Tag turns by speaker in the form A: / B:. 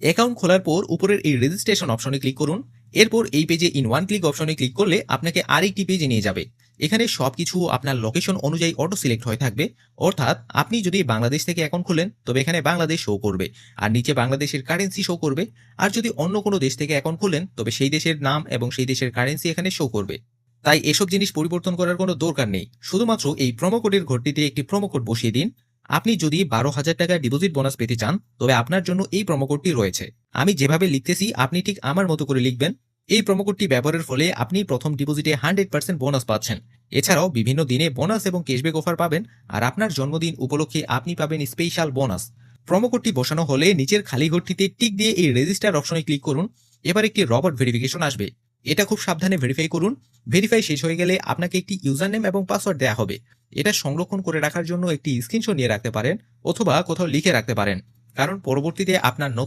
A: Account খোলার পর উপরের এই রেজিস্ট্রেশন অপশনে ক্লিক করুন। এরপর এই পেজে ইন ওয়ান ক্লিক অপশনে ক্লিক করলে আপনাকে আরেকটি পেজে নিয়ে যাবে। এখানে সবকিছু আপনার লোকেশন অনুযায়ী অটো সিলেক্ট হয়ে থাকবে। অর্থাৎ আপনি যদি বাংলাদেশ থেকে অ্যাকাউন্ট খোলেন তবে এখানে বাংলাদেশ শো করবে, আর নিচে বাংলাদেশের কারেন্সি শো করবে। আর যদি অন্য কোনো দেশ থেকে অ্যাকাউন্ট খোলেন তবে সেই দেশের নাম এবং সেই দেশের কারেন্সি এখানে শো করবে। তাই এসব জিনিস পরিবর্তন করার কোনো দরকার নেই। শুধুমাত্র এই প্রোমো কোডের ঘরটিতে একটি প্রোমো কোড বসিয়ে দিন। আপনি যদি 12,000 টাকা ডিপোজিট বোনাস পেতে চান তবে আপনার জন্য এই প্রোমো কোডটি রয়েছে। আমি যেভাবে লিখতেছি আপনি ঠিক আমার মতো করে লিখবেন। এই প্রোমো কোডটি ব্যবহারের ফলে আপনি প্রথম ডিপোজিটে 100% বোনাস পাচ্ছেন। এছাড়াও বিভিন্ন দিনে বোনাস এবং ক্যাশব্যাক অফার পাবেন, আর আপনার জন্মদিন উপলক্ষে আপনি পাবেন স্পেশাল বোনাস। প্রোমো কোডটি বসানো হলে নিচের খালি ঘরটিতে টিক দিয়ে এই রেজিস্টার অপশনে ক্লিক করুন। এবার একটি রবট ভেরিফিকেশন আসবে। এটা খুব সাবধানে ভেরিফাই করুন। ভেরিফাই শেষ হয়ে গেলে আপনাকে একটি ইউজার নেম এবং পাসওয়ার্ড দেওয়া হবে। এটা সংরক্ষণ করে রাখার জন্য একটি স্ক্রিনশট নিয়ে রাখতে পারেন অথবা কোথাও লিখে রাখতে পারেন, কারণ পরবর্তীতে আপনার নতুন